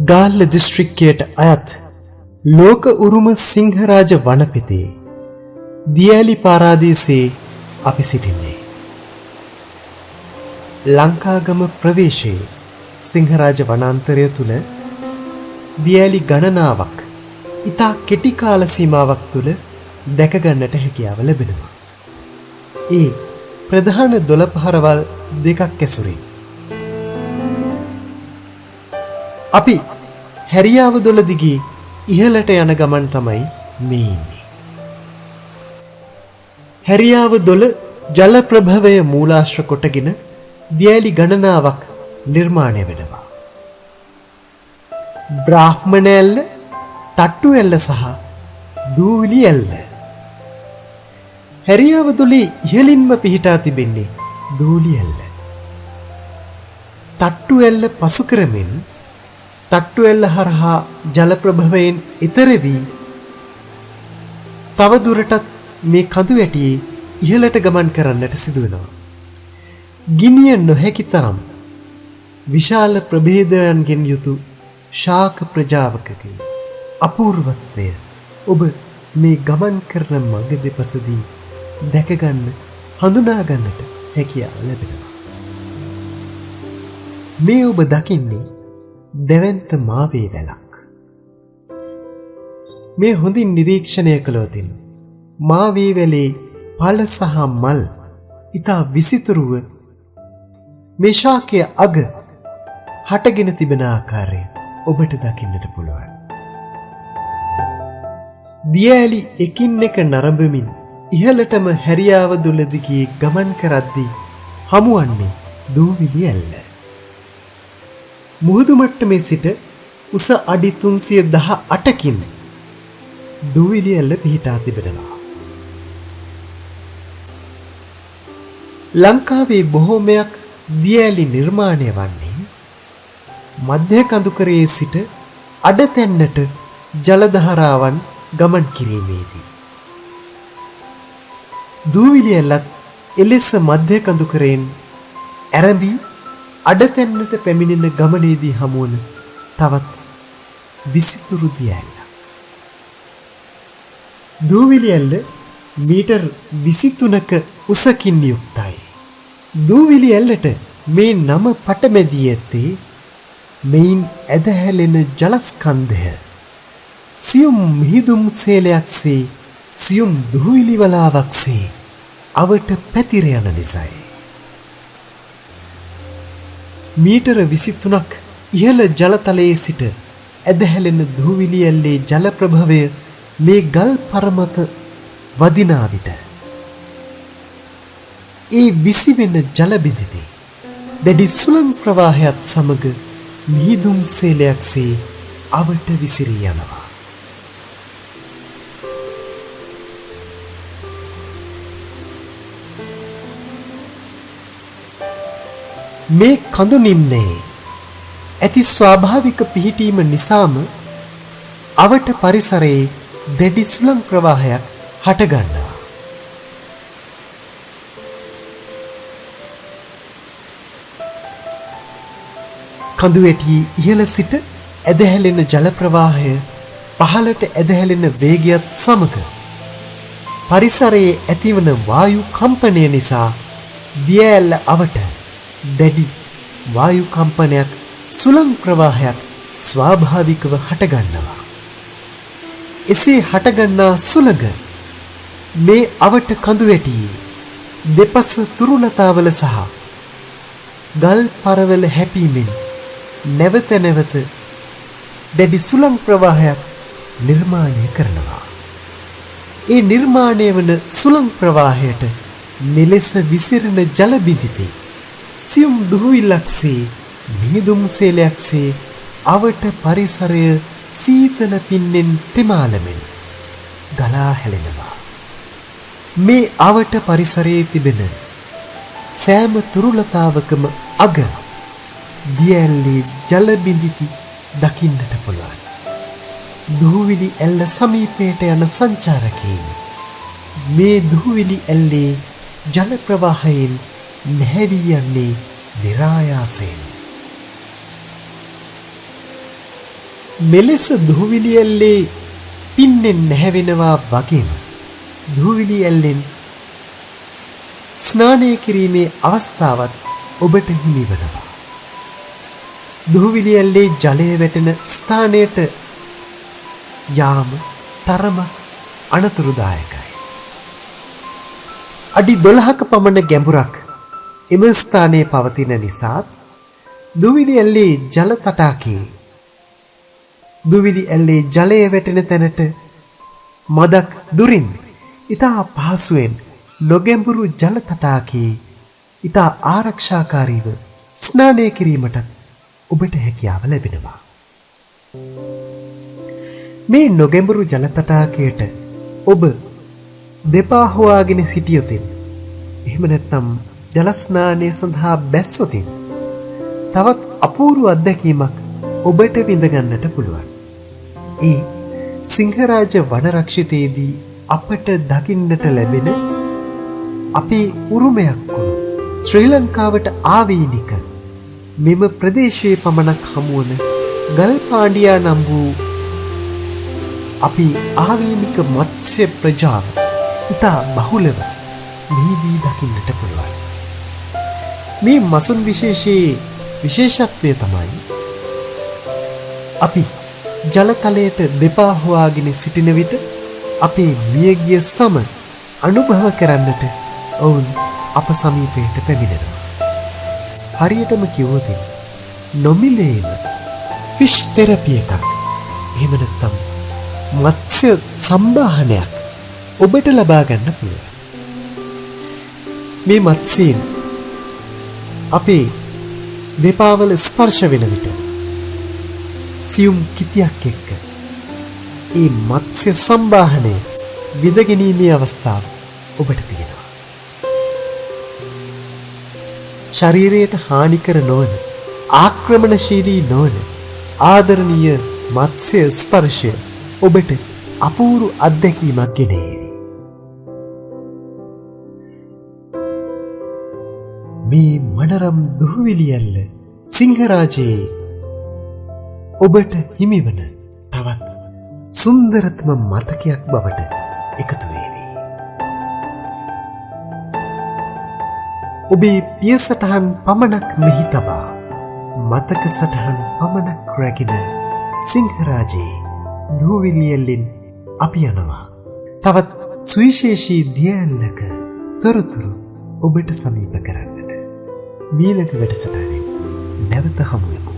ගාල්ල දිස්ත්‍රික්කයට අයත් ලෝක උරුම සිංහරාජ වනපෙතේ දියැලි පාරාදීසයේ අපි සිටින්නේ. ලංකාගම ප්‍රවේශයේ සිංහරාජ වනාන්තරය තුල දියැලි ගණනාවක් ඉතා කෙටි කාල සීමාවක් තුල දැක ගන්නට හැකියාව ලැබෙනවා. ඒ ප්‍රධාන දොළපහරවල් දෙකක් ඇසුරින් අපි හැරියාව දොළ දිගේ ඉහළට යන ගමන් තමයි මේ ඉන්නේ. හැරියාව දොළ ජල ප්‍රභවය මූලාශ්‍ර කොටගෙන දියැලි ගණනාවක් නිර්මාණය වෙනවා. බ්‍රාහ්මණ ඇල්ල, තට්ටු ඇල්ල සහ දූවිලි ඇල්ල. හැරියාව දොළේ ඉහළින්ම පිහිටා තිබෙන්නේ දූවිලි ඇල්ල. තට්ටු ඇල්ල පසු කරමින් තට්ටු ඇල්ල හරහා ජල ප්‍රභවයෙන් ඈතර වී තව දුරටත් මේ කඳු වැටියේ ඉහළට ගමන් කරන්නට සිදු වෙනවා. ගිනිය නොහැකි තරම් විශාල ප්‍රභේදයන්ගෙන් යුතු ශාක ප්‍රජාවකගේ අපූර්වත්වය ඔබ මේ ගමන් කරන මඟ දෙපසදී දැක ගන්න, හඳුනා ගන්නට හැකියාව ලැබෙනවා. මේ ඔබ දකින්නේ දෙවන්ත මාවේ වැලක්. මේ හොඳින් නිරීක්ෂණය කළොතින් මාවේ වැලේ පළ සහ මල් ඉතා විසිතුරුව මේ ශාකයේ අග හටගෙන තිබෙන ආකාරය ඔබට දකින්නට පුළුවන්. දියැලි එකින් එක නරඹමින් ඉහළටම හැරියාව දොළ දිගේ ගමන් කරද්දී හමුවන්නේ දූවිලි ඇල්ල. මුහුදු මට්ටමේ සිට උස අඩි 318කින් දූවිලි ඇල්ල පිහිටා තිබෙනවා. ලංකාවේ බොහෝමයක් දියැලි නිර්මාණය වන්නේ මධ්‍ය කඳුකරයේ සිට අඩතැන්නට ජල දහරාවන් ගමන් කිරීමේදී. දූවිලි ඇල්ලත් එලෙස මධ්‍ය කඳුකරයෙන් ඇරඹී අඩතැන්නට පැමිණෙන ගමනේදී හමුවන තවත් විසිතුරු දියැල්ල. දූවිලි ඇල්ල මීටර් 23ක උසකින් යුක්තයි. දූවිලි ඇල්ලට මේ නම පටමැදී ඇත්තේ මෙයින් ඇදහැලෙන ජලස්කන්ධය සියුම් මිහිදුම් සේලයක්සේ, සියුම් දූවිලි වලාවක්සේ අවට පැතිර යන නිසායි. මීටර 23ක් ඉහළ ජලතලයේ සිට ඇදහැලෙන දූවිලි ඇල්ලේ ජල ප්‍රභවය මේ ගල් පරමත වදිනා විට ඒ විසිවෙන ජල බිඳිති. දැඩි සුළං ප්‍රවාහයත් සමග මිහිදුම් සේලයක්සේ අවට විසිරී යනවා. මේ කඳු නිම්නයේ ඇති ස්වාභාවික පිහිටීම නිසාම අවට පරිසරයේ දැඩි සුළං ප්‍රවාහයක් හටගන්නවා. කඳු වැටියේ ඉහළ සිට ඇදහැලෙන ජල ප්‍රවාහය පහළට ඇදහැලෙන වේගයත් සමග පරිසරයේ ඇතිවන වායු කම්පනය නිසා දියැල්ල අවට දැඩි වායු කම්පනයක්, සුළං ප්‍රවාහයක් ස්වාභාවිකව හටගන්නවා. එසේ හටගන්නා සුළඟ මේ අවට කඳු වැටියේ දෙපස තුරුලතාවල සහ ගල් පරවල හැපීමෙන් නැවත නැවත දැඩි සුළං ප්‍රවාහයක් නිර්මාණය කරනවා. ඒ නිර්මාණය වන සුළං ප්‍රවාහයට මෙලෙස විසිරෙන ජල බිඳිති සියුම් දුහුවිල්ලක්සේ, මිහිදුම් සේලයක්සේ අවට පරිසරය සීතල පින්නෙන් තෙමාලමින් ගලා හැලෙනවා. මේ අවට පරිසරයේ තිබෙන සෑම තුරුලතාවකම අග දියැල්ලේ ජල බිඳිති දකින්නට පුළුවන්. දුහුවිලි ඇල්ල සමීපයට යන සංචාරකයින් මේ දුහුවිලි ඇල්ලේ ජල ප්‍රවාහයෙන් නැහැවී යන්නේ නිරායාසයෙන්. මෙලෙස දුහුවිලි ඇල්ලේ පින්නෙන් නැහැවෙනවා වගේම දුහුවිලි ඇල්ලෙන් ස්නානය කිරීමේ අවස්ථාවත් ඔබට හිමි වෙනවා. දුහුවිලි ඇල්ලේ ජලය වැටෙන ස්ථානයට යාම තරම අනතුරුදායකයි. අඩි 12ක පමණ ගැඹුරක් එම ස්ථානයේ පවතින නිසාත් දුහුවිලි ඇල්ලේ ජල තටාකයේ දුහුවිලි ඇල්ලේ ජලය වැටෙන තැනට මදක් දුරින් ඉතා පහසුවෙන් නොගැඹුරු ජල තටාකයේ ඉතා ආරක්ෂාකාරීව ස්නානය කිරීමටත් ඔබට හැකියාව ලැබෙනවා. මේ නොගැඹුරු ජල තටාකයට ඔබ දෙපා හොයාගෙන සිටියොතින් එහෙම නැත්නම් ජල ස්නානය සඳහා බැස්සොතින් තවත් අපූර්ව අත්දැකීමක් ඔබට විඳ ගන්නට පුළුවන්. ඒ සිංහරාජ වනරක්ෂිතයේදී අපට දකින්නට ලැබෙන අපේ උරුමයක් වුණු ශ්‍රී ලංකාවට ආවේනික මෙම ප්‍රදේශයේ පමණක් හමුවන ගල් පාණ්ඩියා නම් වූ අපේ ආවේනික මත්ස්‍ය ප්‍රජාව ඉතා බහුලව මෙහිදී දකින්නට පුළුවන්. මේ මසුන් විශේෂයේ විශේෂත්වය තමයි අපි ජලතලයට දෙපා හොයාගෙන සිටින විට අපේ මියගිය සම අනුභව කරන්නට ඔවුන් අප සමීපයට පැමිණෙනවා. හරියටම කිව්වොත් නොමිලේම ෆිෂ් තෙරපි එකක් එහෙම නැත්නම් මත්ස්‍ය සම්බාහනයක් ඔබට ලබා ගන්න පුළුවන්. මේ මත්ස්‍යයන් අපේ දෙපාවල ස්පර්ශ වෙන විට සියුම් කිතියක් එක්ක ඒ මත්ස්‍ය සම්බාහනය විඳගැනීමේ අවස්ථාව ඔබට තියෙනවා. ශරීරයට හානිකර නොවන ආක්‍රමණශීලී නොවන ආදරණීය මත්ස්‍ය ස්පර්ශය ඔබට අපූරු අත්දැකීමක් ගෙනේවි. මේ මනරම් දුහුවිලි ඇල්ල සිංහරාජයේ ඔබට හිමිවන තවත් සුන්දරතම මතකයක් බවට එකතු වේවි. ඔබේ පිය සටහන් පමණක් මෙහි තබා මතක සටහන් පමණක් රැගෙන සිංහරාජයේ දුහුවිලි ඇල්ලෙන් අපි යනවා. තවත් සුවිශේෂී දිය ඇල්ලක තොරතුරු ඔබට සමීප කරන්නට. මීළඟ වැඩසටහනින් නැවත හමු වෙමු.